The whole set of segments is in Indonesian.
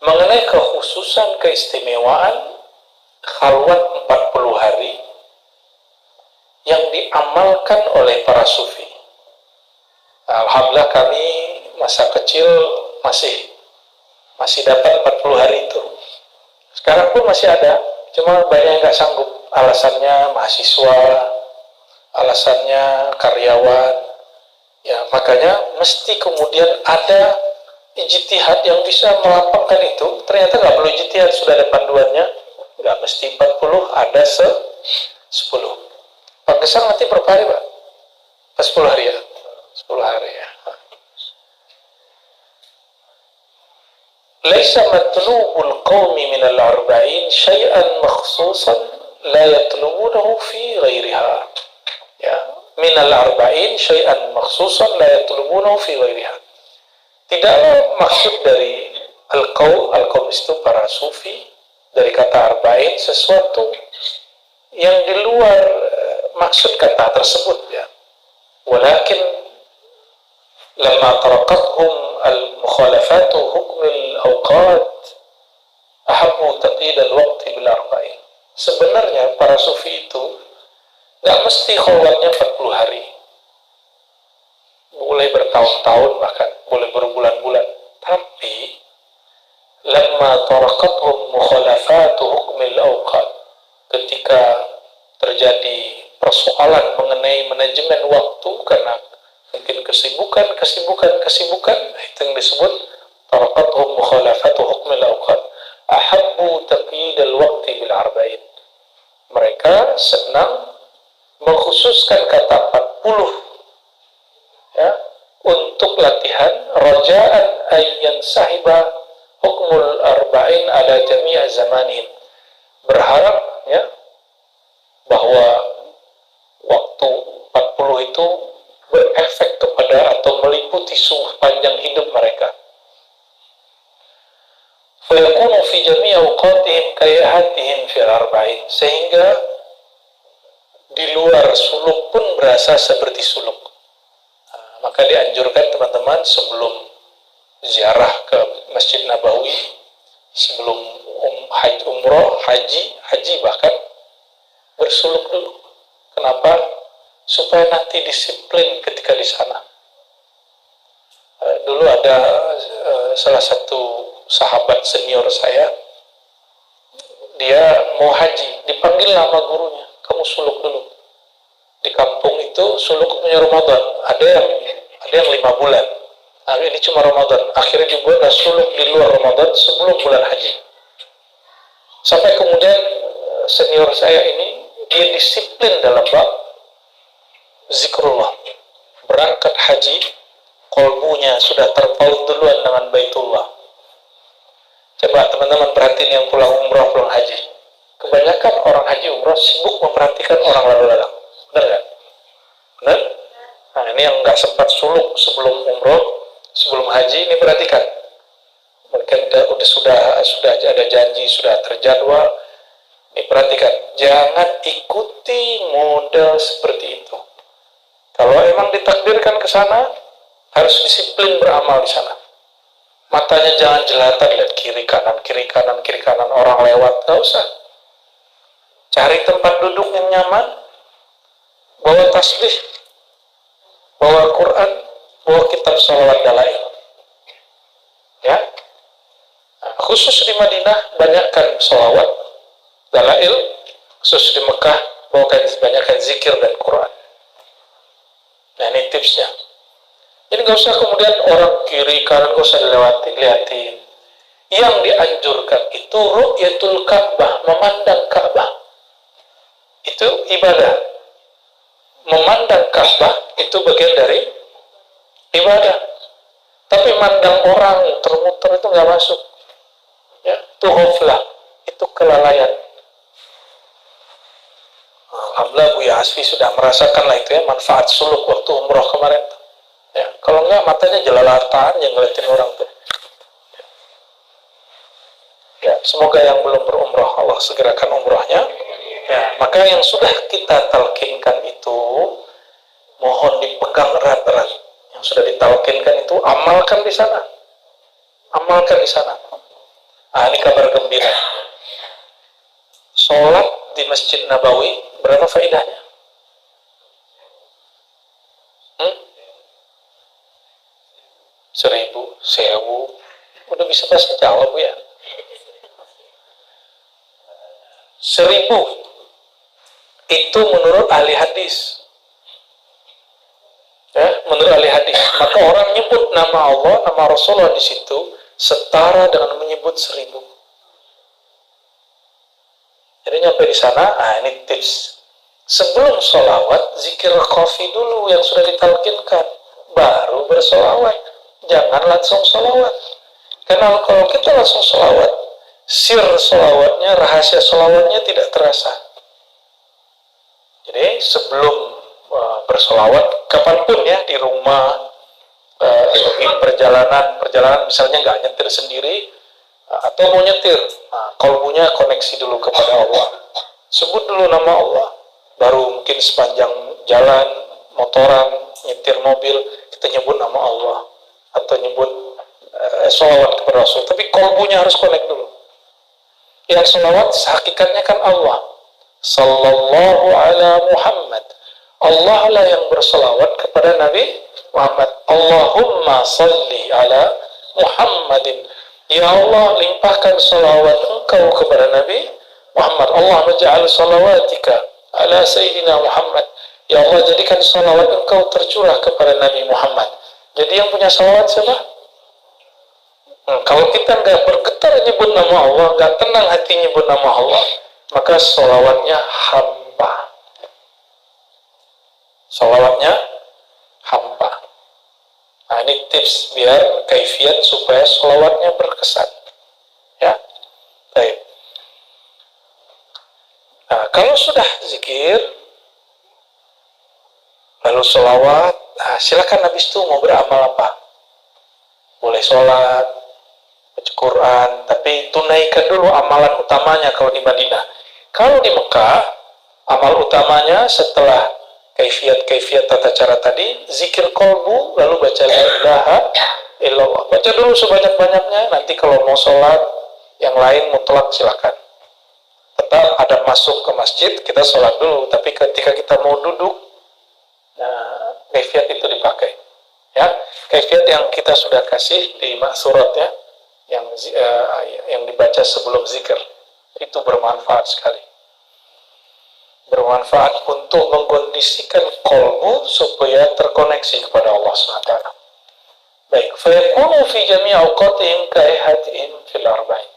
mengenai kekhususan keistimewaan khalwat 40 hari yang diamalkan oleh para sufi. Alhamdulillah kami masa kecil masih dapat 40 hari itu. Sekarang pun masih ada, cuma banyak yang nggak sanggup. Alasannya mahasiswa, alasannya karyawan. Ya, makanya mesti kemudian ada ijtihad yang bisa melapangkan itu. Ternyata nggak perlu ijtihad, sudah ada panduannya. Nggak mesti 40, ada 10. Pak Gesang nanti berapa hari, Pak? 10 hari ya? 10 hari ya. Laisa matlubul qawmi minal arba'in syai'an makhsusan la yatlubunahu fi ghairiha. Ya, minal arba'in syai'an makhsusan la yatlubunahu fi ghairiha. Tidaklah maksud dari al-qaum itu para sufi dari kata arba'in sesuatu yang di luar maksud kata tersebut ya. Walakin lamma taraqathum al-mukhalafatu hukm al-awqat ahabbu taqid al-waqti bil arba'in. Sebenarnya para sufi itu nggak mesti khalwatnya 40 hari. Boleh bertahun-tahun, bahkan boleh berbulan-bulan. Tapi lamma taraqathum mukhalafatu hukm al-awqat, ketika terjadi persoalan mengenai manajemen waktu karena mungkin kesibukan itu yang disebut taraqathum mukhalafatu hukm al-awqat ahabbu taqyid al-waqti bil arba'in. Mereka senang mengkhususkan kata 40 ya untuk latihan raja'an ayyan sahiba hukmul arba'in ala jami'a zamanihim, berharap ya bahwa waktu 40 itu berefek kepada atau meliputi sepanjang hidup mereka. Fayakunu fi jami'i awqatihim kayahatihim fil arba'in, sehingga di luar suluk pun berasa seperti suluk. Maka dianjurkan teman-teman sebelum ziarah ke Masjid Nabawi, sebelum umroh, haji bahkan bersuluk dulu. Kenapa? Supaya nanti disiplin ketika di sana. Dulu ada salah satu sahabat senior saya, dia mau haji, dipanggil nama gurunya, kamu suluk dulu. Di kampung itu suluk punya Ramadan, ada yang 5 bulan. Nah, ini cuma Ramadan. Akhirnya dibuat suluk di luar Ramadan sebelum bulan haji. Sampai kemudian senior saya ini dia disiplin dalam bab zikrullah. Berangkat haji, kolbunya sudah terpaut duluan dengan Baitullah. Coba teman-teman perhatiin yang pulang umrah, pulang haji. Kebanyakan orang haji umrah sibuk memperhatikan orang lalu lalang. Benar nggak? Benar? Nah, ini yang nggak sempat suluk sebelum umrah, sebelum haji, ini perhatikan. Mungkin sudah ada janji, sudah terjadwal. Ini perhatikan, jangan ikuti model seperti itu. Kalau emang ditakdirkan ke sana, harus disiplin beramal di sana. Matanya jangan jelata lihat kiri kanan orang lewat, nggak usah. Cari tempat duduk yang nyaman, bawa tasbih, bawa Quran, bawa kitab salawat dalail. Ya, nah, khusus di Madinah banyakkan salawat dalail, khusus di Mekah banyakkan zikir dan Quran. Nah, ini tipsnya. Jadi nggak usah kemudian orang kiri kanan nggak usah lihatin. Yang dianjurkan itu ru'yatul Ka'bah, memandang Ka'bah. Itu ibadah. Memandang Ka'bah itu bagian dari ibadah. Tapi mandang orang muter-muter itu nggak masuk. Ya, itu ghaflah, itu kelalaian. Alhamdulillah Buya Hasfi sudah merasakan lah itu ya, manfaat suluk waktu umroh kemarin. Ya, kalau enggak matanya jelalatan yang ngeliatin orang tuh. Ya, semoga yang belum berumroh Allah segerakan umrohnya. Ya, maka yang sudah kita talqinkan itu mohon dipegang erat-erat. Yang sudah ditalqinkan itu amalkan di sana. Amalkan di sana. Ini kabar gembira. Sholat di Masjid Nabawi, berapa faedahnya? 1.000, 1.000. Udah bisa bahasa Jawa, Bu ya? 1.000. Itu menurut ahli hadis. Ya, menurut ahli hadis. Maka orang nyebut nama Allah, nama Rasulullah di situ setara dengan menyebut 1.000. Jadi nyampe di sana, ini tips. Sebelum sholawat, zikir khafi dulu yang sudah ditalkinkan. Baru bersolawat. Jangan langsung sholawat. Karena kalau kita langsung sholawat, sir sholawatnya, rahasia sholawatnya tidak terasa. Jadi sebelum bersolawat, kapanpun ya, di rumah, di perjalanan misalnya nggak nyetir sendiri, atau mau nyetir, kalbunya koneksi dulu kepada Allah. Sebut dulu nama Allah. Baru mungkin sepanjang jalan, motoran, nyetir mobil, kita nyebut nama Allah. Atau nyebut sholawat kepada Rasul. Tapi kalbunya harus connect dulu. Yang sholawat hakikatnya kan Allah. Sallallahu ala Muhammad. Allah lah yang bersolawat kepada Nabi Muhammad. Allahumma salli ala Muhammadin. Ya Allah, limpahkan salawat engkau kepada Nabi Muhammad. Allah maja'al salawatika ala Sayyidina Muhammad. Ya Allah, jadikan salawat engkau tercurah kepada Nabi Muhammad. Jadi yang punya salawat siapa? Kalau kita nggak bergetar nyebut nama Allah, nggak tenang hati nyebut nama Allah, maka salawatnya hampa. Salawatnya hampa. Ini tips biar kaifiat supaya salawatnya berkesan. Ya, baik. Kalau sudah zikir, lalu salawat, silakan habis itu mau beramal apa? Boleh sholat, baca Quran, tapi tunaikan dulu amalan utamanya kalau di Madinah. Kalau di Mekah, amal utamanya setelah kaifiat tata cara tadi, zikir kolbu, lalu baca la ilaha illallah. Baca dulu sebanyak-banyaknya, nanti kalau mau sholat, yang lain mutlak silakan. Tetap ada masuk ke masjid, kita sholat dulu, tapi ketika kita mau duduk, kaifiat itu dipakai. Ya, kaifiat yang kita sudah kasih di surat ya, yang dibaca sebelum zikir, itu bermanfaat sekali. Bermanfaat untuk mengkondisikan kolbu supaya terkoneksi kepada Allah SWT. Baik, fayakunu fi jami' awqatihim kaihatihim fil arba'in.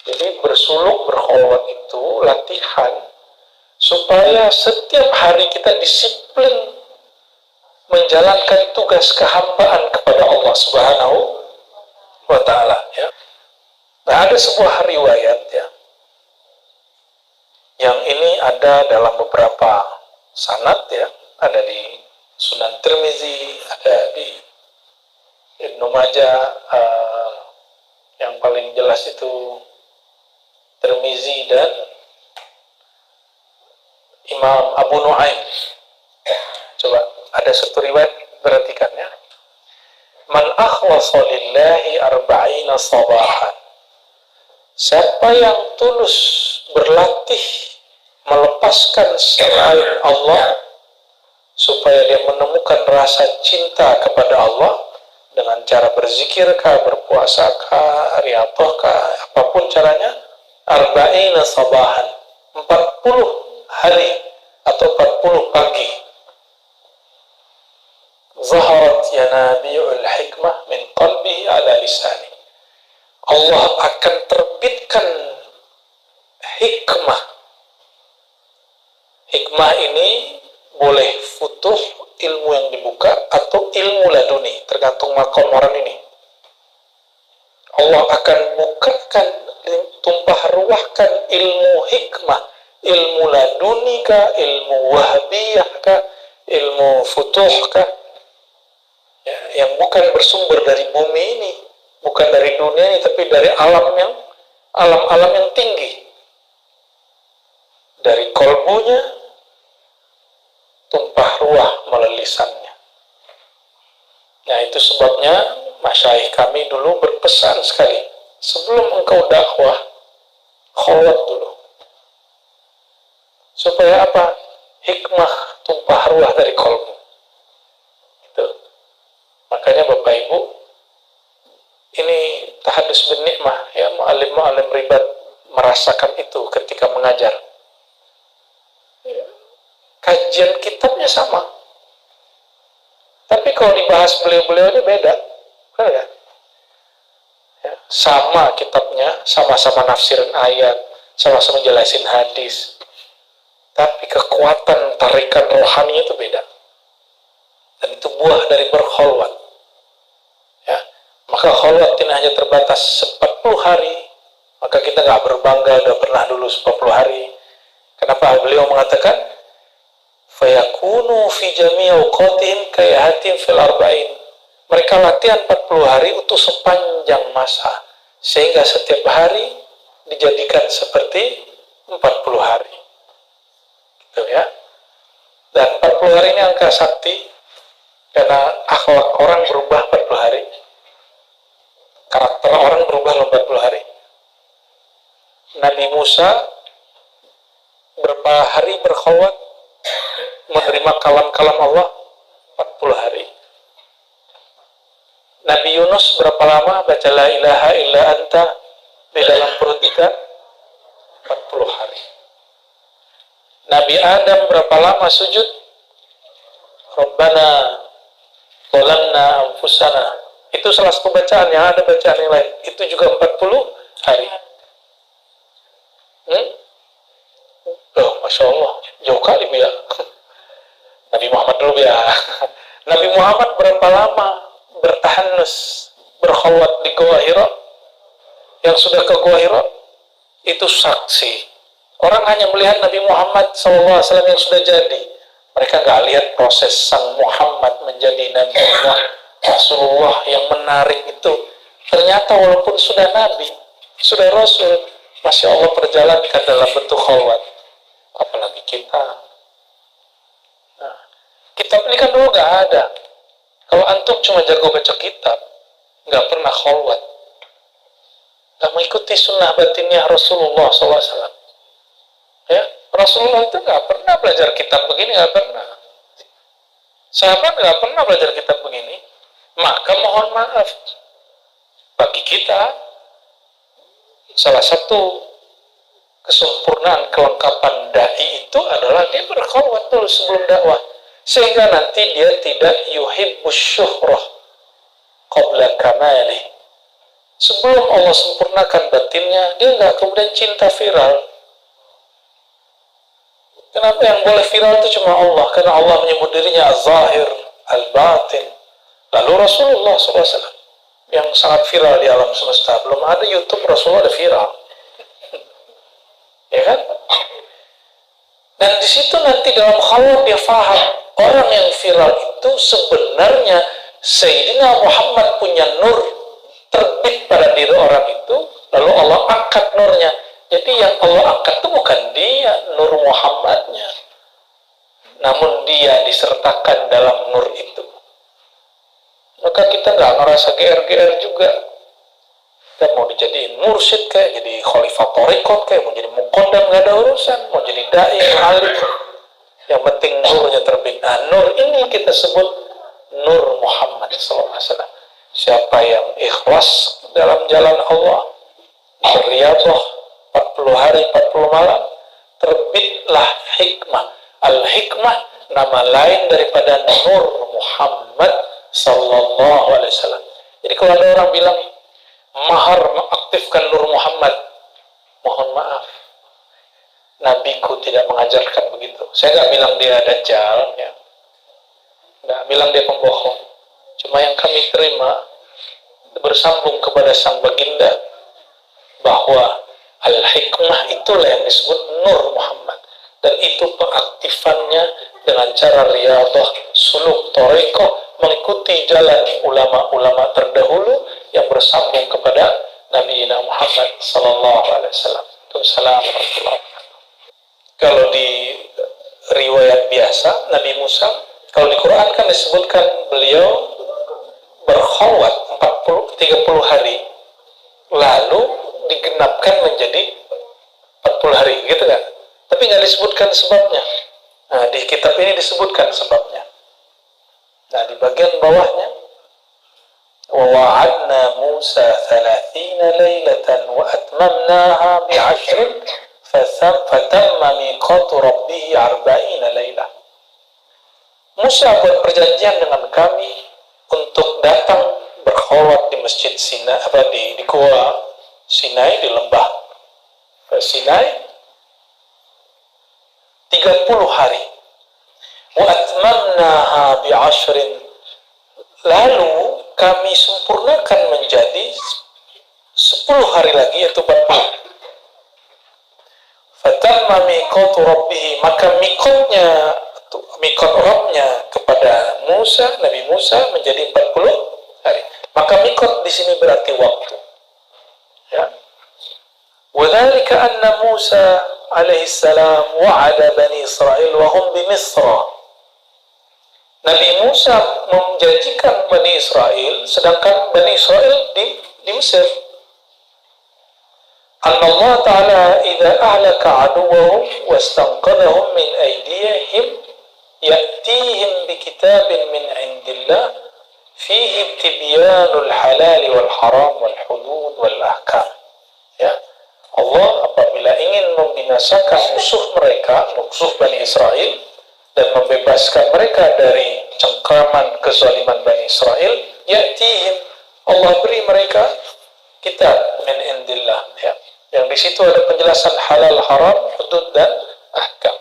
Jadi bersuluk, berkholwat itu latihan supaya setiap hari kita disiplin menjalankan tugas kehambaan kepada Allah Subhanahu wa Ta'ala. Ya. Nah, ada sebuah riwayat ya, yang ini ada dalam beberapa sanad ya, ada di Sunan Tirmizi, ada di Ibnu Majah, yang paling jelas itu Tirmizi dan Imam Abu Nuaim. Coba ada satu riwayat, perhatikan ya. Man akhlasa lillahi arba'ina sabahan. Siapa yang tulus berlatih melepaskan selain Allah supaya dia menemukan rasa cinta kepada Allah dengan cara berzikirkah, berpuasakah, riyadhahkah, apapun caranya, arba'ina sabahan, 40 hari atau 40 pagi. Zaharat yanabi'ul hikmah min qalbihi ala lisani. Allah akan terbitkan hikmah. Hikmah ini boleh futuh, ilmu yang dibuka, atau ilmu laduni, tergantung makom orang ini. Allah akan bukakan, tumpah ruahkan ilmu hikmah, ilmu laduni kah, ilmu wahabiyah kah, ilmu futuh kah, ya, yang bukan bersumber dari bumi ini, bukan dari dunia ini, tapi dari alam yang tinggi. Dari kolbunya tumpah ruah melalui lisannya. Nah, itu sebabnya masyayikh kami dulu berpesan sekali, sebelum engkau dakwah, kholwat dulu. Supaya apa? Hikmah tumpah ruah dari kolbu. Gitu. Makanya Bapak Ibu, ini tahadus bin nikmah, ya, mu'alim ribat merasakan itu ketika mengajar. Kajian kitabnya sama, tapi kalau dibahas beliau-beliau ini beda, benar ya? Ya, sama kitabnya, sama-sama nafsirin ayat, sama-sama jelasin hadis, tapi kekuatan tarikan rohani itu beda. Dan itu buah dari berkholwat. Ya, maka kholwat ini hanya terbatas 40 hari. Maka kita nggak berbangga udah pernah dulu 40 hari. Kenapa beliau mengatakan fayakunu fi jami' awqatihim kayahatin fil arba'in. Mereka latihan 40 hari untuk sepanjang masa, sehingga setiap hari dijadikan seperti 40 hari. Gitu ya. Dan 40 hari ini angka sakti, karena akhlak orang berubah 40 hari. Karakter orang berubah 40 hari. Nabi Musa berapa hari berkholwat menerima kalam-kalam Allah? 40 hari. Nabi Yunus berapa lama baca la ilaha illa anta di dalam perut ikan? 40 hari. Nabi Adam berapa lama sujud? Rabbana zalamna anfusana. Itu salah satu bacaan, yang ada bacaan yang lain. Itu juga 40 hari. Oh, Masya Allah, jauh kali ya. Nabi Muhammad dulu ya. Nabi Muhammad berapa lama bertahanus, berkholwat di Gua Hira? Yang sudah ke Gua Hira itu saksi. Orang hanya melihat Nabi Muhammad SAW yang sudah jadi. Mereka nggak lihat proses sang Muhammad menjadi Nabi Allah, Rasulullah yang menarik itu. Ternyata walaupun sudah Nabi, sudah Rasul, Masya Allah perjalankan dalam bentuk kholwat. Apalagi kita. Nah, kitab ini kan dulu nggak ada. Kalau antum cuma jago baca kitab, nggak pernah kholwat, nggak mengikuti sunnah batinnya Rasulullah SAW. Ya, Rasulullah itu nggak pernah belajar kitab begini, nggak pernah. Sahabat nggak pernah belajar kitab begini. Maka mohon maaf, bagi kita salah satu kesempurnaan kelengkapan dai itu adalah dia berkholwat dulu sebelum dakwah, sehingga nanti dia tidak yuhibbus syuhrah qabla kamalih. Sebelum Allah sempurnakan batinnya, dia nggak kemudian cinta viral. Kenapa yang boleh viral itu cuma Allah? Karena Allah menyebut dirinya az-zahir, al-batin. Lalu Rasulullah SAW yang sangat viral di alam semesta. Belum ada YouTube Rasulullah ada viral. Ya kan? Dan di situ nanti dalam khalwat dia faham orang yang viral itu sebenarnya Sayyidina Muhammad punya nur terbit pada diri orang itu, lalu Allah angkat nurnya. Jadi yang Allah angkat itu bukan dia, nur Muhammadnya, namun dia disertakan dalam nur itu. Maka kita nggak ngerasa GR-GR juga. Kita mau dijadiin mursyid kayak, jadi khalifah thariqat kayak, mau jadi muqaddam, nggak ada urusan. Mau jadi dai, alim, yang penting nurnya terbit. Nah, nur ini kita sebut nur Muhammad SAW. Siapa yang ikhlas dalam jalan Allah, berriyadhah 40 hari 40 malam, terbitlah hikmah. Al-hikmah nama lain daripada nur Muhammad sallallahu alaihi wasallam. Jadi kalau ada orang bilang mahar mengaktifkan nur Muhammad, mohon maaf, nabiku tidak mengajarkan begitu. Saya nggak bilang dia dajjal, ya, nggak bilang dia pembohong. Cuma yang kami terima bersambung kepada sang baginda bahwa al-hikmah itulah yang disebut nur Muhammad, dan itu pengaktifannya dengan cara riyadhah, suluk, thariqah, mengikuti jalan ulama-ulama terdahulu yang bersambung kepada Nabi Muhammad sallallahu alaihi wasallam. Assalamualaikum. Kalau di riwayat biasa Nabi Musa, kalau di Quran kan disebutkan beliau berkholwat 30 hari lalu digenapkan menjadi 40 hari, gitu kan? Tapi nggak disebutkan sebabnya. Nah, di kitab ini disebutkan sebabnya. Nah, di bagian bawahnya, wa wa'adna Musa 30 lailatan wa atmamnaha bi'ashrin fatamma miqatu rabbih 40 lailah. Musa buat perjanjian dengan kami untuk datang berkholwat di masjid Sinai, di gua Sinai, di lembah Sinai 30 hari. Wa atmamnaha bi'ashrin, lalu kami sempurnakan menjadi 10 hari lagi, yaitu 40. Fatamma miqatu rabbih, maka mikot Rabbnya kepada Nabi Musa menjadi 40 hari. Maka mikot di sini berarti waktu. Ya. وذلك أن موسى عليه السلام وعد بني إسرائيل وهم بمصر. Nabi Musa menjanjikan Bani Israel, sedangkan Bani Israel di Mesir. Allah Ta'ala idza ahlaka aduwwahum wastanqadhahum min aydihim ya'tihim bikitabin min indillah fihi tibyanul halal wal haram wal hudud wal ahkam. Ya. Allah apabila ingin membinasakan musuh Bani Israel, dan membebaskan mereka dari cengkraman kezaliman Bani Israel, ya'tihim, Allah beri mereka kitab min indillah, ya. Yang di situ ada penjelasan halal, haram, hudud dan ahkam.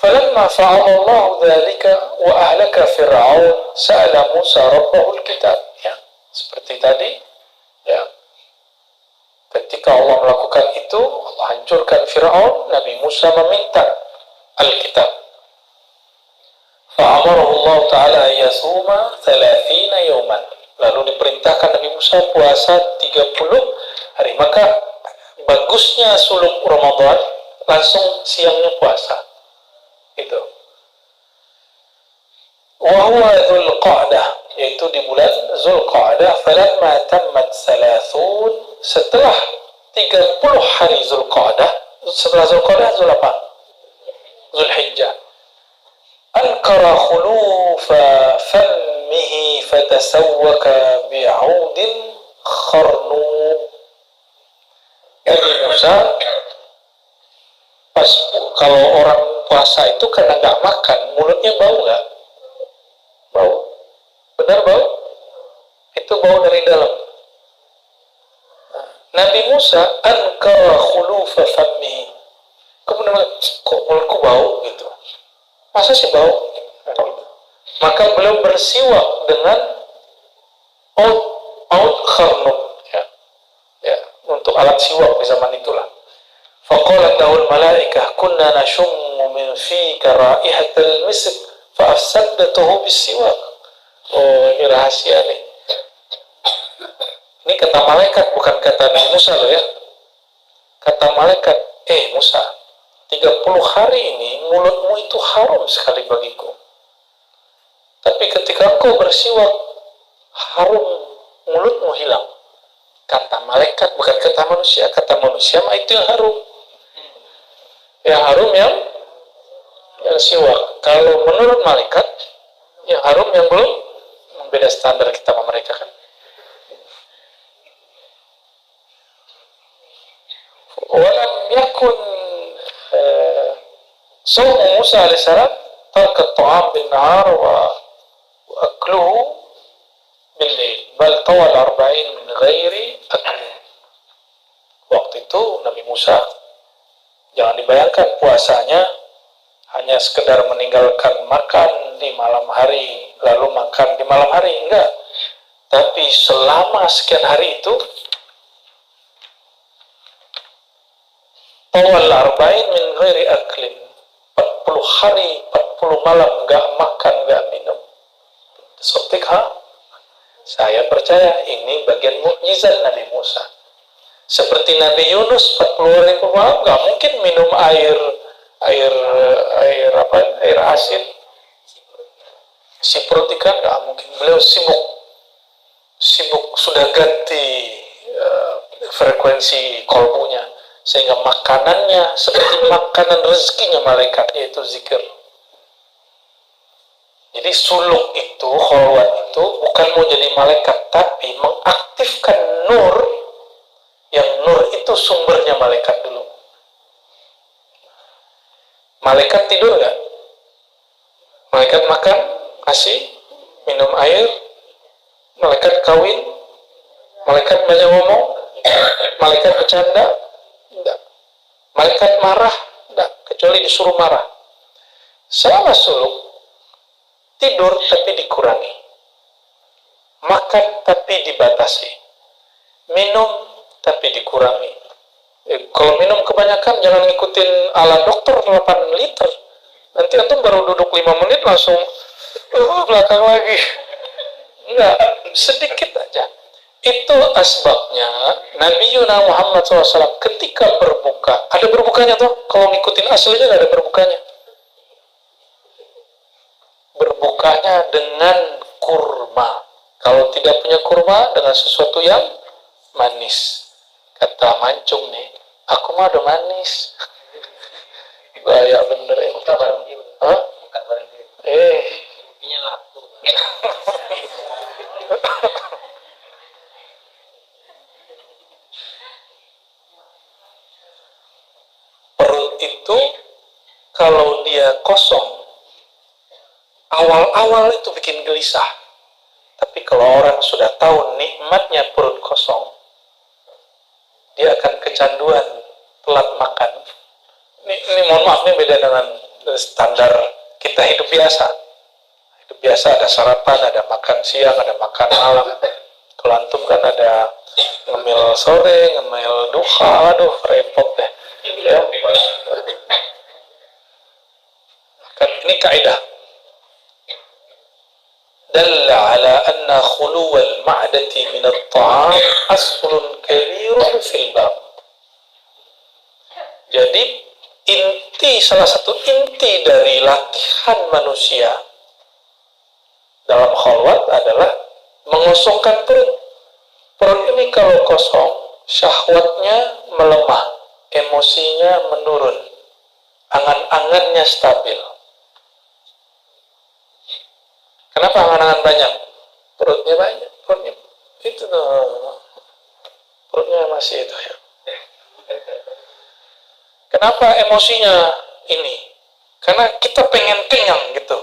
Falamma fa'alallahu dzalika wa ahlaka Fir'aun sa'ala Musa rabbahul kitab, ya. Seperti tadi, ya. Ketika Allah melakukan itu, Allah hancurkan Fir'aun, Nabi Musa meminta Alkitab. Fa'amarahu Allah Ta'ala yasuma 30 yawman. Lalu diperintahkan Nabi Musa puasa 30 hari. Maka bagusnya suluk Ramadan langsung siangnya puasa. Itu. Wa huwa Dzulqa'dah, yaitu di bulan Dzulqa'dah. Falamma tammat 30, setelah 30 hari Dzulqa'dah, setelah Dzulqa'dah Dzul apa? Dzulhijjah. Ankara khulufa fammihi fatasawwaka bi'audin kharnum. Nabi Musa, pas kalau orang puasa itu karena nggak makan, mulutnya bau nggak? Bau. Benar bau? Itu bau dari dalam. Nabi Musa ankara khulufa fammihi. Kemudian, kok mulutku bau gitu? Masa sih bau? Maka beliau bersiwak dengan aud kharnum, ya, untuk alat siwak di zaman itulah. Faqalat lahul malaikah kunna nashummu min fika raihatal misk fa afsaddatuhu bis-siwak. Oh, ini rahasia nih. Ini kata malaikat, bukan kata Nabi Musa loh ya. Kata malaikat, Musa, 30 hari ini mulutmu itu haram sekali bagiku. Tapi ketika engkau bersiwak, harum mulutmu hilang. Kata malaikat, bukan kata manusia. Kata manusia mah itu yang harum. Yang harum yang siwak. Kalau menurut malaikat, yang harum yang belum, beda standar kita sama mereka kan. Walam yakun صوم موسى عليه السلام ترك الطعام بالنهار وأكله بالليل بل طوال 40 من غير أكل. Waktu itu Nabi Musa, jangan dibayangkan puasanya hanya sekedar meninggalkan makan di malam hari lalu makan di malam hari, enggak. Tapi selama sekian hari itu tawal 40 min ghairi aklin, 40 hari, 40 malam nggak makan, nggak minum. Sotik, saya percaya ini bagian mukjizat Nabi Musa. Seperti Nabi Yunus 40 hari malam nggak mungkin minum air asin. Siprut ikan nggak mungkin. Beliau sibuk sudah ganti frekuensi kolbunya, sehingga makanannya seperti makanan rezekinya malaikat, yaitu zikir. Jadi suluk itu, kholwat itu bukan mau jadi malaikat, tapi mengaktifkan nur, yang nur itu sumbernya malaikat dulu. Malaikat tidur nggak? Malaikat makan, kasih, minum air, malaikat kawin, malaikat banyak ngomong, malaikat bercanda, enggak. Malaikat marah, enggak, kecuali disuruh marah. Selama suluk, tidur tapi dikurangi, makan tapi dibatasi, minum tapi dikurangi. Kalau minum kebanyakan jangan ngikutin ala dokter 8 liter. Nanti antum baru duduk 5 menit langsung belakang lagi. Enggak, sedikit aja. Itu asbabnya Nabi Muhammad SAW ketika berbuka, ada berbukanya tuh. Kalau ngikutin aslinya nggak ada berbukanya. Berbukanya dengan kurma. Kalau tidak punya kurma, dengan sesuatu yang manis. Kata mancung nih, aku mah udah manis. Gaya bener ini. Hah? Ini laku. Perut itu kalau dia kosong, awal-awal itu bikin gelisah. Tapi kalau orang sudah tahu nikmatnya perut kosong, dia akan kecanduan telat makan. Ini mohon maaf, ini beda dengan standar kita hidup biasa. Hidup biasa ada sarapan, ada makan siang, ada makan malam. Kalau antum kan ada ngemil sore, ngemil duha, aduh repot deh. Ya. Kan ini kaidah. Dalla ala anna khuluwal ma'dati min at-ta'am aslun kabirun fil bab. Jadi salah satu inti dari latihan manusia dalam khalwat adalah mengosongkan perut. Perut ini kalau kosong, syahwatnya melemah, emosinya menurun, angan-angannya stabil. Kenapa angan-angan banyak? Perutnya banyak, perutnya itu tuh, perutnya masih itu ya. Kenapa emosinya ini? Karena kita pengen kenyang gitu.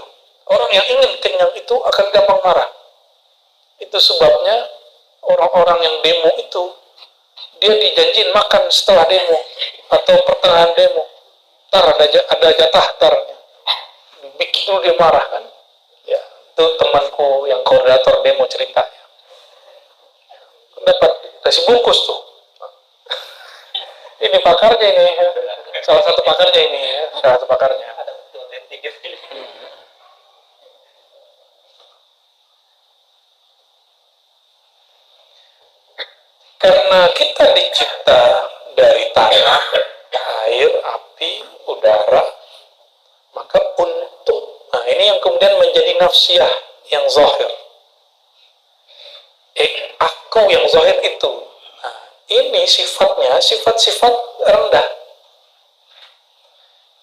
Orang yang ingin kenyang itu akan gampang marah. Itu sebabnya orang-orang yang demo itu, dia dijanjiin makan setelah demo atau pertengahan demo. Ntar ada jatah tarnya. Bikin dulu dia marah kan. Ya, itu temanku yang koordinator demo cerita. Dapat kasih bungkus tuh. Ini pakarnya ini, salah satu pakarnya ini ya, salah satu pakarnya. Karena kita dicipta dari tanah, air, api, udara, maka nah ini yang kemudian menjadi nafsiyah yang zahir. Aku yang zahir itu. Nah, ini sifatnya sifat-sifat rendah.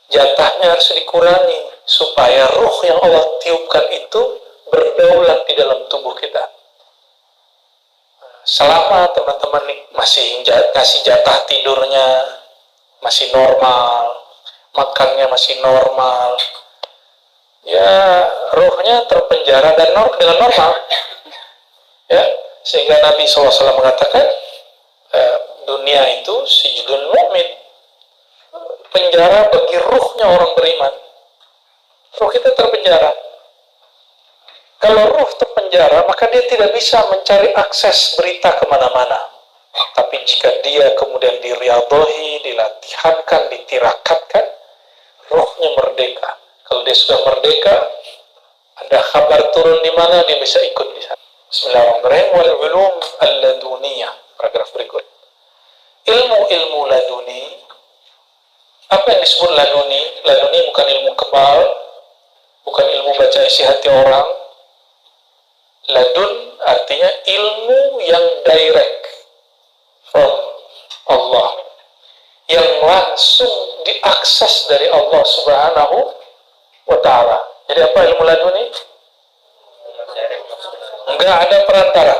Jatahnya harus dikurangi supaya ruh yang Allah tiupkan itu berdaulat di dalam tubuh kita. Selama teman-teman masih kasih jatah tidurnya masih normal, makannya masih normal, ya ruhnya terpenjara dan dengan normal, ya, sehingga Nabi SAW mengatakan dunia itu sijnul mukmin, penjara bagi ruhnya orang beriman. Ruh kita terpenjara. Kalau ruh terpenjara, maka dia tidak bisa mencari akses berita kemana-mana. Tapi jika dia kemudian diriyadhahi, dilatihankan, ditirakatkan, ruhnya merdeka. Kalau dia sudah merdeka, ada kabar turun di mana, dia bisa ikut di sana. Bismillahirrahmanirrahim. Wal ulum al-laduniyah. Paragraf berikut. Ilmu-ilmu laduni. Apa yang disebut laduni? Laduni bukan ilmu kebal, bukan ilmu baca isi hati orang. Ladun artinya ilmu yang direct, from Allah, yang langsung diakses dari Allah Subhanahu wa ta'ala. Jadi apa ilmu laduni? Enggak ada perantara,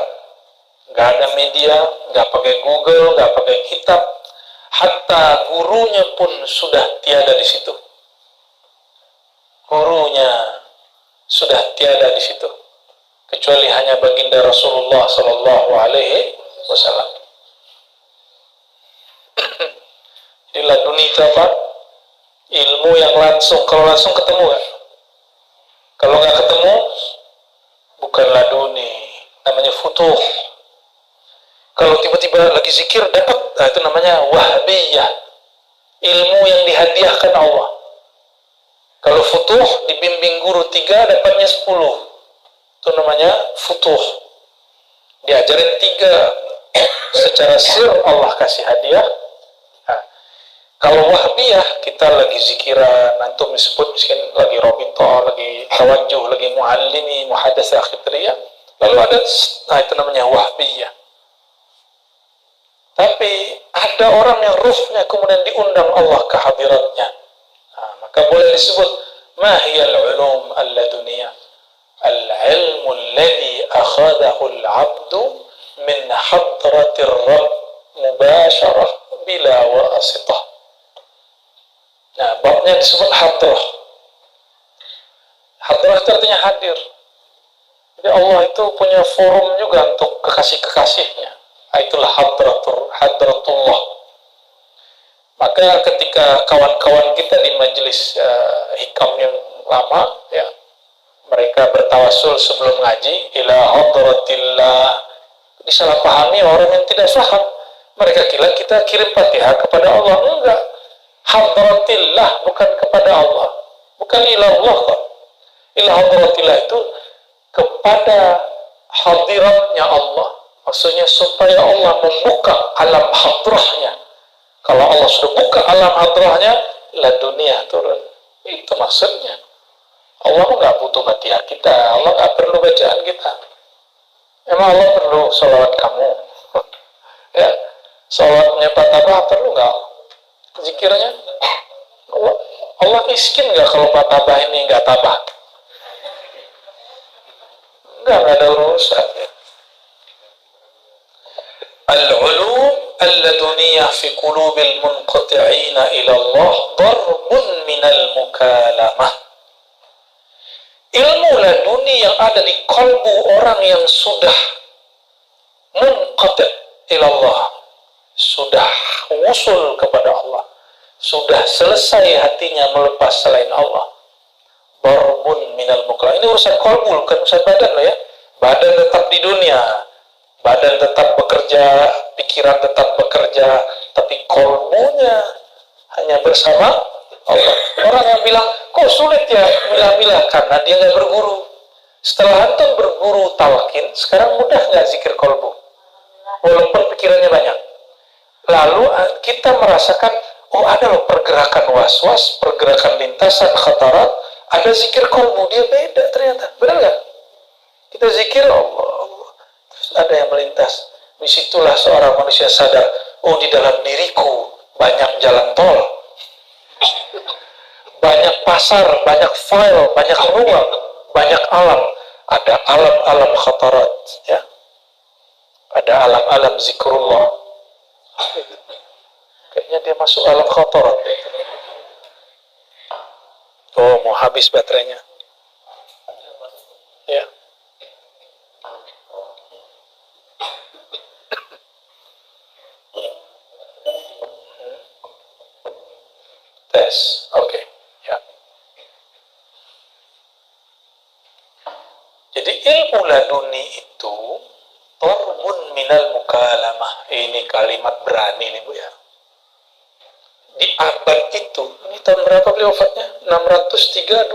enggak ada media, enggak pakai Google, enggak pakai kitab. Hatta gurunya pun sudah tiada di situ. Gurunya sudah tiada di situ, kecuali hanya baginda Rasulullah Sallallahu Alaihi Wasallam. Jadi laduni itu apa? Ilmu yang langsung. Kalau langsung ketemu kan? Kalau nggak ketemu, bukan laduni, namanya futuh. Kalau tiba-tiba lagi zikir dapat, nah itu namanya wahbiyah, ilmu yang dihadiahkan Allah. Kalau futuh dibimbing guru 3 dapatnya 10, itu namanya futuh. Diajarin 3 secara sir, Allah kasih hadiah. Nah, kalau wahbiyah kita lagi zikiran, antum disebut miskin lagi robito, lagi tawajuh, lagi muallimi, muhadats akhiriyah, lalu ada, nah itu namanya wahbiyah. Tapi ada orang yang ruhnya kemudian diundang Allah ke hadiratnya, nah, maka boleh disebut mahiyal ulum al-laduniyah, al-ilmu alladhi akhadahu al-abdu min hadratir rabb mubasyarah bila wasitah. Nah, babnya disebut hadrah. Hadrah itu artinya hadir. Jadi Allah itu punya forum juga untuk kekasih-kekasihnya. Itulah hadratullah. Maka ketika kawan-kawan kita di majelis hikam yang lama, ya, mereka bertawasul sebelum ngaji ila hadratillah, disalahpahami orang yang tidak paham. Mereka kira kita kirim Fatihah kepada Allah. Enggak, hadratillah, bukan kepada Allah, bukan ila Allah kok. Ila hadratillah itu kepada hadiratnya Allah. Maksudnya supaya Allah membuka alam hadrahnya. Kalau Allah sudah buka alam hadrahnya, laduniyah turun. Itu maksudnya. Allah nggak butuh Fatihah kita, Allah nggak perlu bacaan kita. Emang Allah perlu salawat kamu? Ya, salawatnya Pak Tabah perlu nggak? Zikirnya? Allah miskin nggak kalau Pak Tabah ini nggak tabah? Nggak ada urusan. Al-ulum al-laduniyah fi qulubil munqati'ina ila Allah darbun minal mukalamah. Ilmu laduni yang ada di kalbu orang yang sudah munqati' ila Allah, sudah wusul kepada Allah, sudah selesai hatinya melepas selain Allah. Darbun minal mukalamah. Ini urusan kalbu, bukan urusan badan loh ya. Badan tetap di dunia, badan tetap bekerja, pikiran tetap bekerja, tapi kolbunya hanya bersama Allah. Orang yang bilang, kok sulit ya milah-milah, karena dia nggak berguru. Setelah antum berguru talqin, sekarang mudah nggak zikir kolbu? Walaupun pikirannya banyak. Lalu kita merasakan, oh ada loh pergerakan was-was, pergerakan lintasan khatarat, ada zikir kolbu, dia beda ternyata. Benar nggak? Kita zikir Allah, ada yang melintas. Disitulah seorang manusia sadar, oh di dalam diriku banyak jalan tol, banyak pasar, banyak file, banyak ruang, banyak alam. Ada alam-alam khatarat, ya. Ada alam-alam zikrullah. Kayaknya dia masuk alam khatarat. Oh, mau habis baterainya. Ya. Tes, oke, ya. Jadi ilmu laduni itu torbun minal mukalamah. Ini kalimat berani nih Bu ya. Di abad itu, ini tahun berapa beliau wafatnya? 632.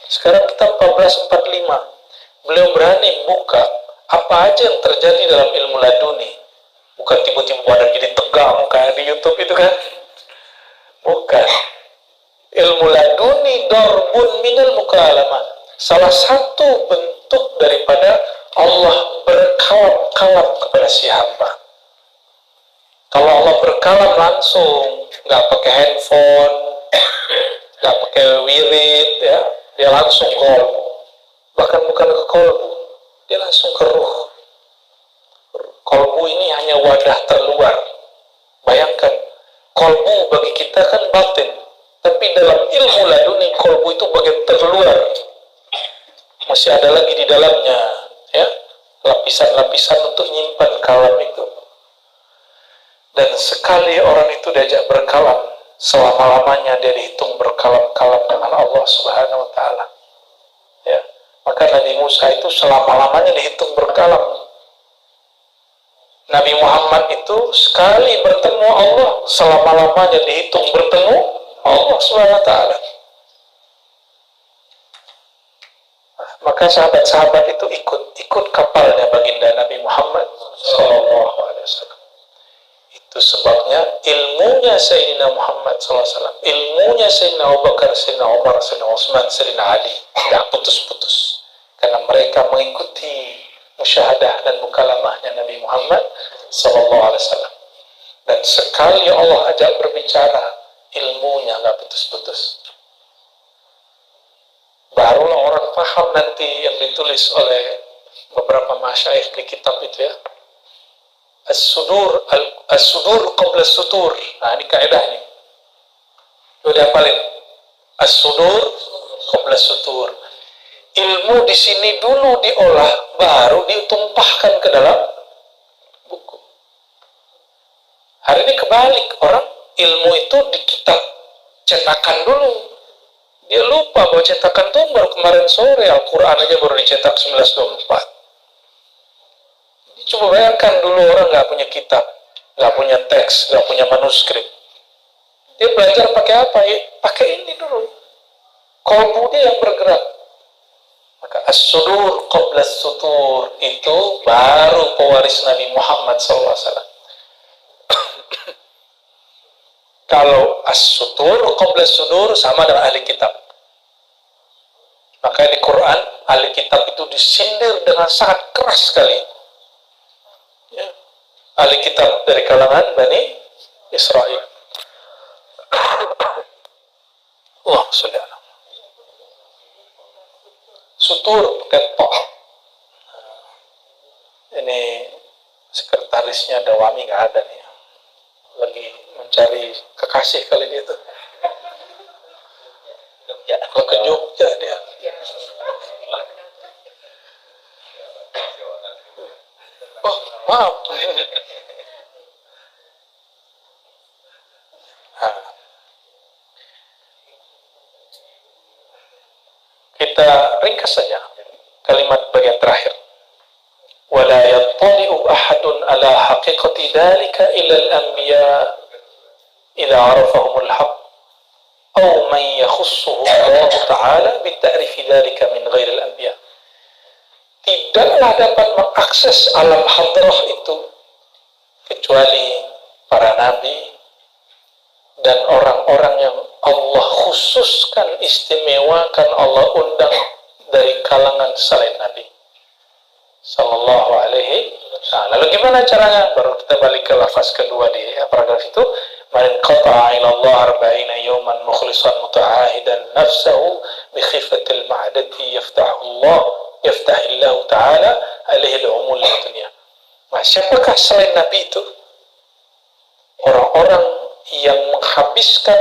Sekarang kita 1445. Beliau berani buka apa aja yang terjadi dalam ilmu laduni. Bukan tiba-tiba badan jadi tegang kayak di YouTube itu kan. Bukan. Ilmu laduni darbun minal mukalamah. Salah satu bentuk daripada Allah berkalam-kalam kepada si hamba. Kalau Allah berkalam langsung, nggak pakai handphone, nggak pakai wirid, ya, dia langsung kolbu. Bahkan bukan ke kolbu, dia langsung ke ruh. Kolbu ini hanya wadah terluar. Bayangkan, kolbu bagi kita kan batin, tapi dalam ilmu laduni kolbu itu bagian terluar. Masih ada lagi di dalamnya, ya, lapisan-lapisan untuk nyimpan kalam itu. Dan sekali orang itu diajak berkalam, selama-lamanya dia dihitung berkalam-kalam dengan Allah Subhanahu wa Ta'ala. Ya. Maka Nabi Musa itu selama-lamanya dihitung berkalam. Nabi Muhammad itu sekali bertemu Allah, selama-lamanya dihitung bertemu Allah Subhanahu wa Ta'ala. Maka sahabat-sahabat itu ikut kapalnya baginda Nabi Muhammad sallallahu alaihi wasallam. Itu sebabnya ilmunya Sayyidina Muhammad sallallahu alaihi wasallam, ilmunya Sayyidina Abu Bakar, Sayyidina Umar, Sayyidina Utsman, Sayyidina Ali tidak putus-putus. Karena mereka mengikuti musyahadah dan mukalamahnya Nabi Muhammad sallallahu alaihi wasallam. Dan sekali Allah ajak berbicara, ilmunya nggak putus-putus. Barulah orang paham nanti yang ditulis oleh beberapa masyayikh di kitab itu, ya. As-sudur qabla as-sutur. Nah, ini kaidah ini. Udah paling. As-sudur qabla as-sutur. Ilmu di sini dulu diolah, baru ditumpahkan ke dalam buku. Hari ini kebalik, orang ilmu itu di kitab cetakan dulu. Dia lupa bahwa cetakan itu baru kemarin sore, Al-Quran aja baru dicetak 1924. Coba bayangkan dulu orang nggak punya kitab, nggak punya teks, nggak punya manuskrip. Dia belajar pakai apa? Ya, pakai ini dulu. Kolbu dia yang bergerak. Maka as-sudur qabla as-sutur itu baru pewaris Nabi Muhammad SAW. Kalau as-sutur qabla as-sudur sama dengan ahli kitab. Maka di Quran ahli kitab itu disindir dengan sangat keras sekali. Ya. Ahli kitab dari kalangan Bani Israel. Allah SWT. Sutur ketok. Ini sekretarisnya Dawami nggak ada nih. Lagi mencari kekasih kali dia tuh. Ke Jogja dia. Oh, maaf. Nah, kita ringkas saja kalimat bagian terakhir. ولا يطلع أحد على حقيقة ذلك إلا الأنبياء إذا عرفهم الحق أو من يخصه الله تعالى بالتعريف ذلك من غير الأنبياء. Tidaklah dapat mengakses alam hadrah itu kecuali para nabi dan orang-orang yang Allah khususkan, istimewakan, Allah undang dari kalangan selain Nabi Sallallahu alaihi wasallam. Lalu gimana caranya? Baru kita balik ke lafaz kedua di paragraf itu. Man qata'a ila Allah arba'ina yawman mukhlishan muta'ahidan nafsahu bi khifatil ma'dati yaftahillahu ta'ala alaihi al-umul dunya. Nah, siapakah selain Nabi itu? Orang-orang yang menghabiskan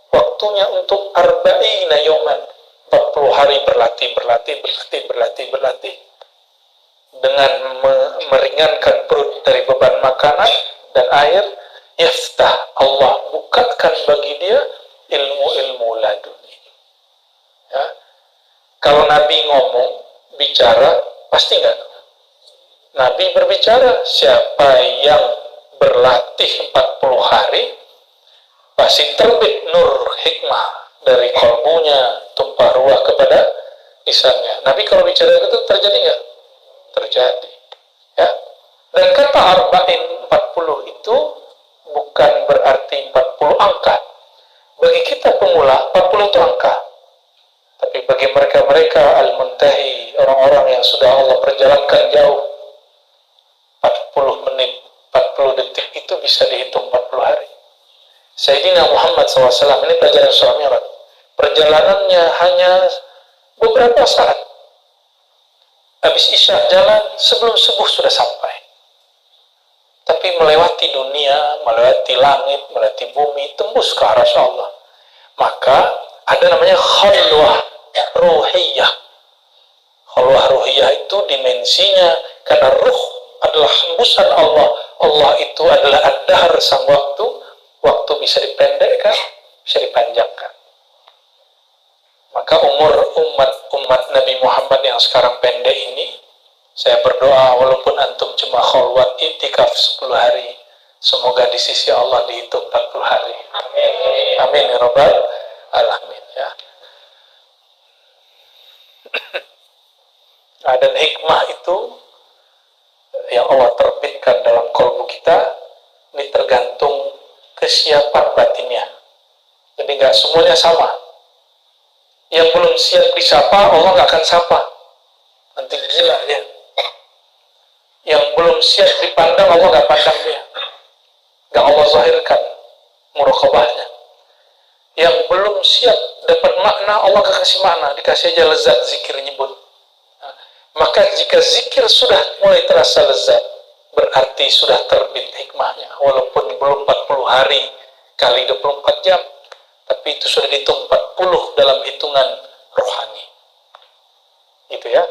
waktunya untuk arba'ina yawman, 40 hari berlatih dengan meringankan perut dari beban makanan dan air. Yaftah, Allah bukakan bagi dia ilmu-ilmu laduni. Ya. Kalau Nabi ngomong, bicara, pasti enggak? Nabi berbicara, siapa yang berlatih 40 hari, pasti terbit nur hikmah dari kolbunya, tumpah ruah kepada lisannya. Nabi kalau bicara itu terjadi enggak? Terjadi. Ya. Dan kata arba'in 40 itu bukan berarti 40 angka. Bagi kita pemula, 40 itu angka. Tapi bagi mereka-mereka al-muntahi, orang-orang yang sudah Allah perjalankan jauh, 40 menit, 40 40 detik itu bisa dihitung 40 hari. Sayyidina Muhammad SAW ini pelajaran Isra Mi'raj. Perjalanannya hanya beberapa saat. Habis Isya jalan, sebelum subuh sudah sampai. Tapi melewati dunia, melewati langit, melewati bumi, tembus ke arah Allah. Maka ada namanya khalwah ruhiyah. Khalwah ruhiyah itu dimensinya karena ruh adalah hembusan Allah. Allah itu adalah ad-dahr, sang waktu. Waktu bisa dipendekkan, bisa dipanjangkan. Maka umur umat Nabi Muhammad yang sekarang pendek ini, saya berdoa walaupun antum cuma khalwat i'tikaf 10 hari, semoga di sisi Allah dihitung 40 hari. Amin. Amin ya rabbal alamin ya. Nah, dan hikmah itu yang Allah terbitkan dalam kalbu kita ini tergantung kesiapan batinnya. Jadi nggak semuanya sama. Yang belum siap disapa, Allah nggak akan sapa. Nanti gila dia. Yang belum siap dipandang, Allah nggak pandang dia. Nggak Allah zahirkan muraqabahnya. Yang belum siap dapat makna, Allah nggak kasih makna. Dikasih aja lezat zikir nyebut. Nah, maka jika zikir sudah mulai terasa lezat, berarti sudah terbit hikmahnya. Walaupun belum 40 hari kali 24 jam, tapi itu sudah dihitung 40 dalam hitungan rohani. Gitu ya.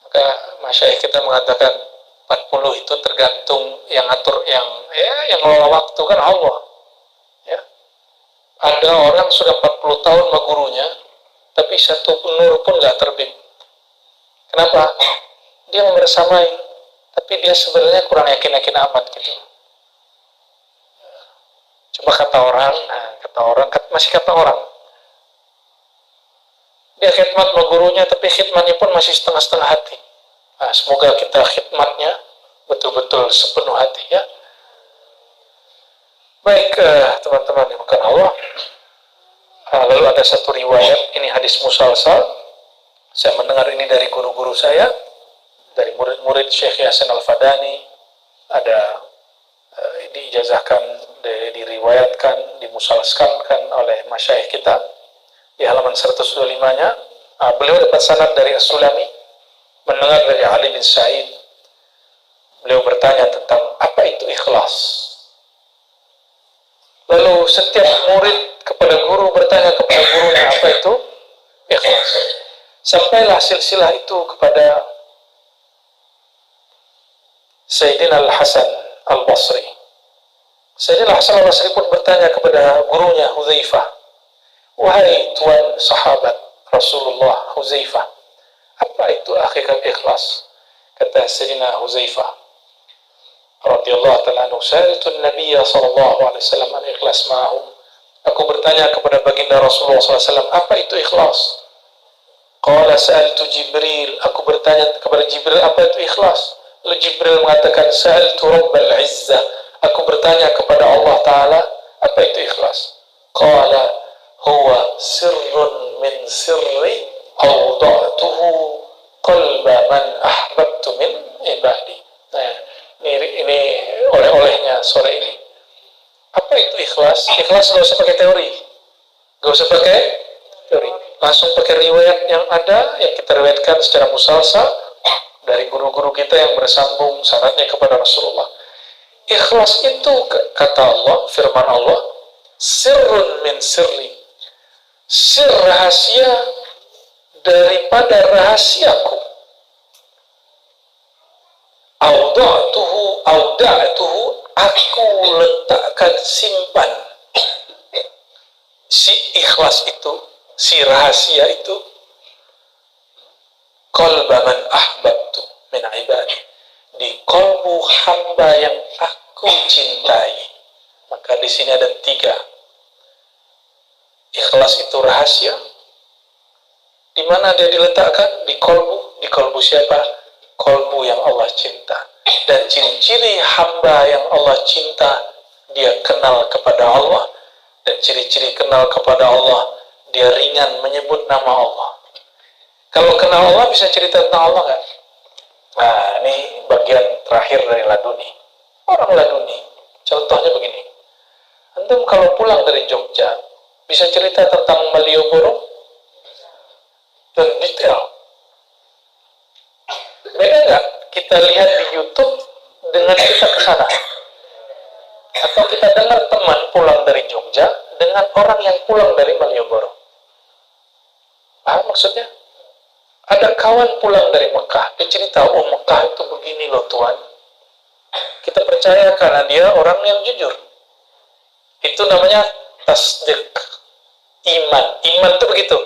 Maka masyayikh kita mengatakan 40 itu tergantung yang atur, yang ngelola waktu kan Allah. Ya. Ada orang sudah 40 tahun sama gurunya, tapi satu nur pun nggak terbit. Kenapa? Dia membersamai, tapi dia sebenarnya kurang yakin-yakin amat gitu. Coba kata orang, masih kata orang. Dia khidmat sama gurunya, tapi khidmatnya pun masih setengah-setengah hati. Nah, semoga kita khidmatnya betul-betul sepenuh hati ya. Baik, teman-teman yang bukan Allah. Lalu ada satu riwayat, ini hadis musalsal. Saya mendengar ini dari guru-guru saya, dari murid-murid Syekh Yasin Al-Fadani. Ada diijazahkan, diriwayatkan, dimusalskan oleh masyayikh kita di halaman 125-nya. Beliau dapat sanad dari As-Sulami, mendengar dari Ali bin Sa'id. Beliau bertanya tentang apa itu ikhlas. Lalu setiap murid kepada guru bertanya kepada gurunya apa itu ikhlas. Sampailah silsilah itu kepada Sayyidina Al-Hasan Al-Basri. Sayyidina Al-Hasan Al-Basri pun bertanya kepada gurunya Hudzaifah, wahai tuan sahabat Rasulullah Hudzaifah, apa itu hakikat ikhlas? Kata Sayyidina Hudzaifah radhiyallahu ta'ala anhu, sa'altu an-nabiy sallallahu alaihi wasallam an ikhlas ma'ahu. Aku bertanya kepada baginda Rasulullah sallallahu alaihi wasallam, apa itu ikhlas? Qala sa'altu Jibril, aku bertanya kepada Jibril apa itu ikhlas? Lalu Jibril mengatakan, sa'altu Rabbal Izzah, aku bertanya kepada Allah Ta'ala, apa itu ikhlas? Qala huwa sirrun min sirri awda'tuhu qalba man ahbabtu min ibadi. Nah, ini oleh-olehnya sore ini. Apa itu ikhlas? Ikhlas gak usah pakai teori. Gak usah pakai teori. Langsung pakai riwayat yang ada, yang kita riwayatkan secara musalsal dari guru-guru kita yang bersambung sanadnya kepada Rasulullah. Ikhlas itu kata Allah, firman Allah, sirrun min sirri, sir rahasia daripada rahasiaku. Auda'tuhu, aku letakkan, simpan si ikhlas itu, si rahasia itu, qalba man ahbabtu min ibadi, di kalbu hamba yang aku cintai. Maka di sini ada 3. Ikhlas itu rahasia. Di mana dia diletakkan? Di kalbu siapa? Kalbu yang Allah cinta. Dan ciri-ciri hamba yang Allah cinta, dia kenal kepada Allah. Dan ciri-ciri kenal kepada Allah, dia ringan menyebut nama Allah. Kalau kenal Allah bisa cerita tentang Allah nggak? Nah, ini bagian terakhir dari laduni. Orang laduni. Contohnya begini. Antum kalau pulang dari Jogja, bisa cerita tentang Malioboro dan detail. Beda nggak kita lihat di YouTube dengan kita ke sana? Atau kita dengar teman pulang dari Jogja dengan orang yang pulang dari Malioboro? Paham maksudnya? Ada kawan pulang dari Mekah, dia cerita, oh Mekah itu begini loh Tuhan. Kita percaya karena dia orang yang jujur. Itu namanya tasdik, iman. Iman itu begitu.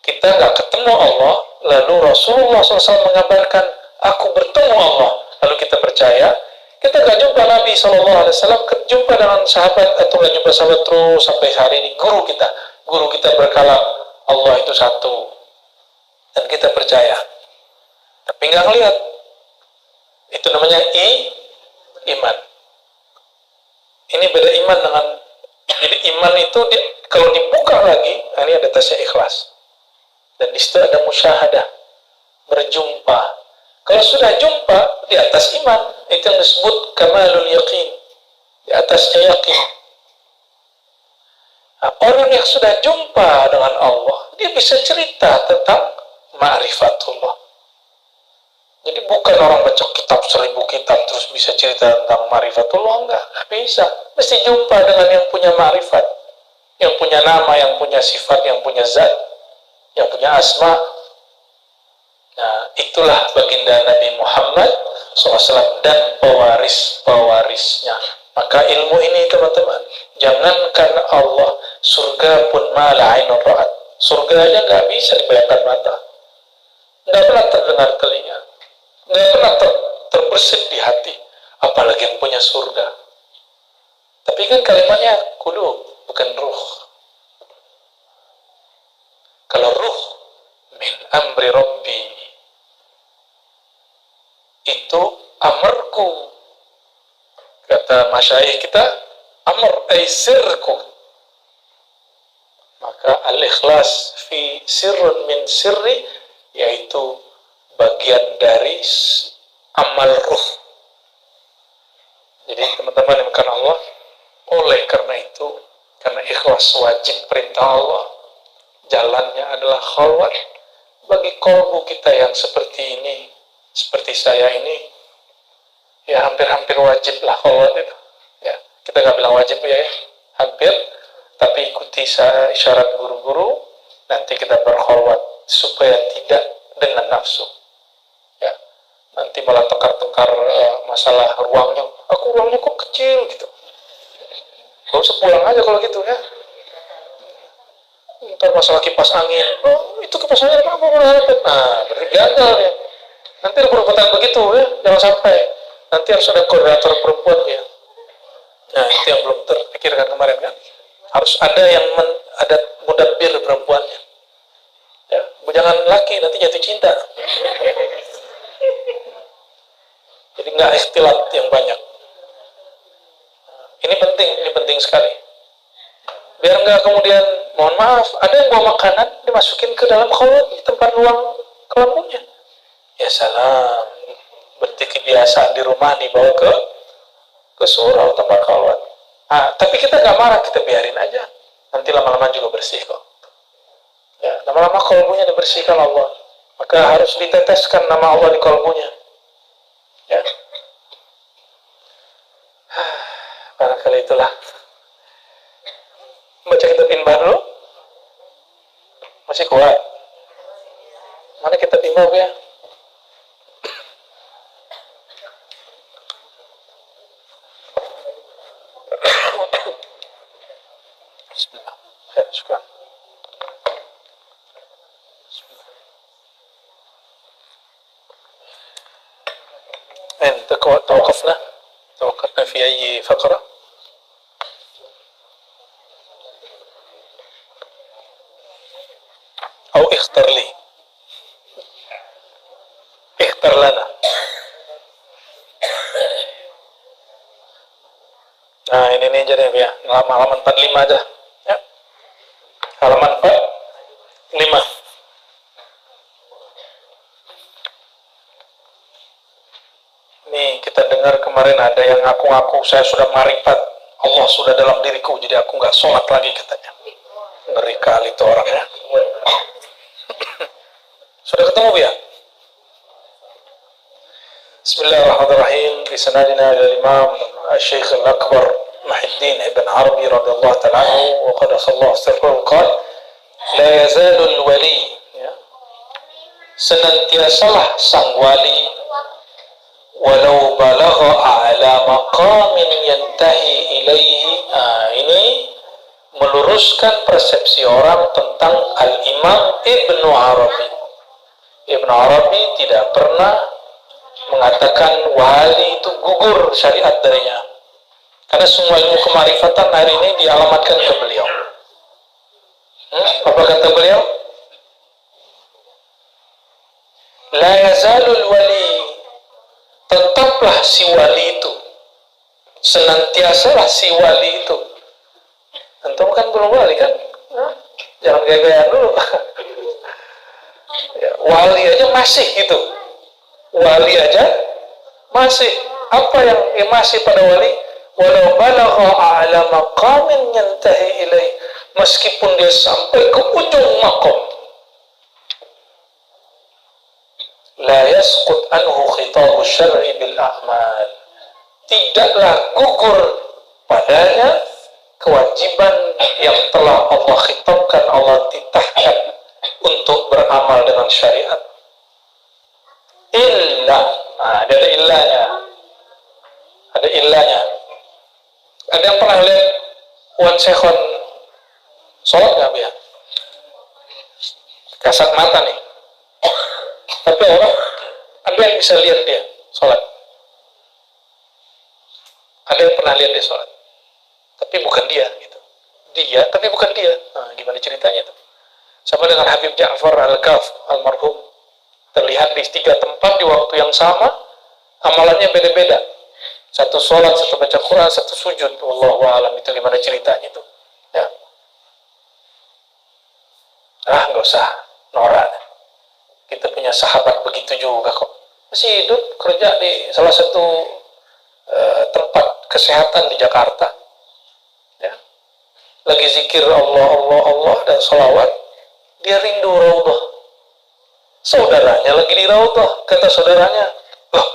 Kita nggak ketemu Allah, lalu Rasulullah SAW mengabarkan, aku bertemu Allah. Lalu kita percaya, kita nggak jumpa Nabi SAW, jumpa dengan sahabat, atau nggak jumpa sahabat terus sampai hari ini. Guru kita berkalam, Allah itu satu. Dan kita percaya. Tapi nggak ngelihat. Itu namanya iman. Ini beda iman dengan, jadi iman itu kalau dibuka lagi, ini ada tasnya ikhlas. Dan di situ ada musyahadah, berjumpa. Kalau sudah jumpa di atas iman, itu yang disebut kamalul yaqin, di atasnya yakin. Nah, orang yang sudah jumpa dengan Allah, dia bisa cerita tentang ma'rifatullah. Jadi bukan orang baca kitab 1000 kitab terus bisa cerita tentang ma'rifatullah, enggak bisa. Mesti jumpa dengan yang punya ma'rifat, yang punya nama, yang punya sifat, yang punya zat, yang punya asma. Nah, itulah baginda Nabi Muhammad SAW dan pewaris-pewarisnya. Maka ilmu ini teman-teman, jangankan Allah, surga pun mala ainun ra'at. Surga aja nggak bisa dibayangkan mata, nggak pernah terdengar telinga, nggak pernah terbersit di hati, apalagi yang punya surga. Tapi kan kalimatnya qulub, bukan ruh. Kalau ruh, min amri rabbi, itu amarku. Kata masyayikh kita, amr ay sirku. Maka al-ikhlas fi sirrun min sirri, yaitu bagian dari amal ruh. Jadi teman-teman yang bukan Allah, oleh karena itu, karena ikhlas wajib perintah Allah, jalannya adalah khalwat. Bagi kolbu kita yang seperti ini, seperti saya ini, ya hampir-hampir wajib lah khalwat itu. Ya, kita nggak bilang wajib ya, hampir. Tapi ikuti isyarat guru-guru, nanti kita berkhalwat supaya tidak dengan nafsu. Ya, nanti malah tengkar-tengkar masalah ruangnya. Aku ruangnya kok kecil gitu. Gak usah pulang aja kalau gitu ya. Ntar masalah kipas angin. Oh, itu kipas angin apa? Nah, berarti gagal ya. Nanti ada perbuatan begitu ya, jangan sampai. Nanti harus ada koordinator perempuan ya. Nah, itu yang belum terpikirkan kemarin kan. Harus ada yang ada mudabbir perempuannya. Ya, jangan laki nanti jatuh cinta. Jadi nggak ikhtilat yang banyak. Ini penting sekali. Biar nggak kemudian, mohon maaf, ada yang bawa makanan dimasukin ke dalam khalwat di tempat ruang kelambunya. Ya salam, berarti kebiasaan di rumah dibawa ke surau tempat khalwat. Nah, tapi kita nggak marah, kita biarin aja. Nanti lama-lama juga bersih kok. Ya, lama-lama kalbunya dibersihkan Allah. Maka harus diteteskan nama Allah di kalbunya. Ya. Barangkali itulah. Baca kitab Inbah dulu. Masih kuat. Mana kitab Inbah ya? Bismillah. Ya, syukur. توقفنا في أي فقرة؟ أو اختر لي اختر لنا. Nah ini aja deh ya, halaman 45 aja ya. Halaman 45. Nih kita dengar kemarin ada yang ngaku-ngaku saya sudah marifat, Allah sudah dalam diriku, jadi aku nggak sholat lagi katanya. Ngeri kali itu orangnya. Sudah ketemu ya? Bismillahirrahmanirrahim. Bisanadina al-Imam Syekh Al-Akbar Muhyiddin Ibn Arabi radhiyallahu ta'ala anhu wa qad sallallahu alaihi qala la yazalu al-wali, ya, senantiasalah sang wali walau balagha a'la maqamin yantahi ilaihi. Ini meluruskan persepsi orang tentang Al-Imam Ibnu Arabi. Ibnu Arabi tidak pernah mengatakan wali itu gugur syariat darinya, karena semua ilmu kemarifatan hari ini dialamatkan ke beliau. Apa kata beliau? La yazalul wali, tetaplah si wali itu, senantiasalah si wali itu. Antum kan belum wali kan? Jangan gaya-gayaan dulu. Ya, wali aja masih gitu. Wali aja masih. Apa yang masih pada wali? Walau balagha a'la maqamin yantahi ilaih, meskipun dia sampai ke ujung maqam, la yasqut anhu khitabu syar'i bil a'mal, tidaklah gugur padanya kewajiban yang telah Allah khitabkan, Allah titahkan untuk beramal dengan syariat. Illa, ada illanya. Ada illanya. Ada yang pernah lihat Wan Sekhon sholat nggak ya? Kasat mata nih. Tapi orang, ada yang bisa lihat dia sholat. Ada yang pernah lihat dia sholat. Tapi bukan dia, gitu. Dia, tapi bukan dia. Gimana ceritanya tuh? Sama dengan Habib Ja'far Al-Kaf, almarhum. Terlihat di 3 tempat di waktu yang sama, amalannya beda-beda. Satu sholat, satu baca Quran, satu sujud. Wallahu a'lam, itu gimana ceritanya tuh? Ya. Nggak usah norak. Kita punya sahabat begitu juga kok. Masih hidup, kerja di salah satu tempat kesehatan di Jakarta. Ya. Lagi zikir Allah, Allah, Allah, dan sholawat. Dia rindu raudhah. Saudaranya lagi di raudhah. Kata saudaranya, loh,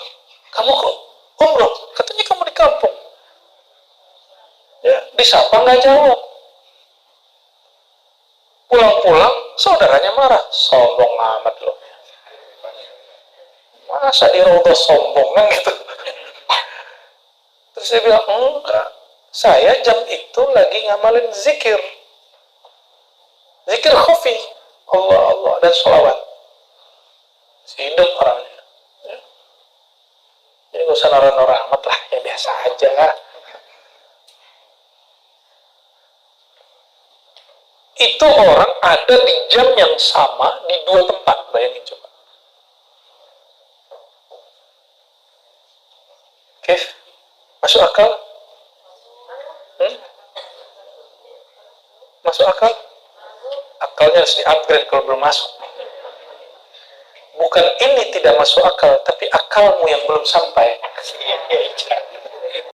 kamu kok umroh? Katanya kamu di kampung. Ya, disapa nggak jawab. Pulang-pulang, saudaranya marah. Sombong amat loh. Masa di raudhah sombong kan gitu. Terus dia bilang, enggak. Saya jam itu lagi ngamalin zikir. Zikir khafi. Allah, Allah, dan sholawat. Hidup orangnya. Ya. Jadi gak usah norak-norak amat lah. Ya biasa aja. Itu orang ada di jam yang sama di 2 tempat. Bayangin coba. Oke. Masuk akal? Masuk akal? Akalnya harus di-upgrade kalau belum masuk. Bukan ini tidak masuk akal, tapi akalmu yang belum sampai.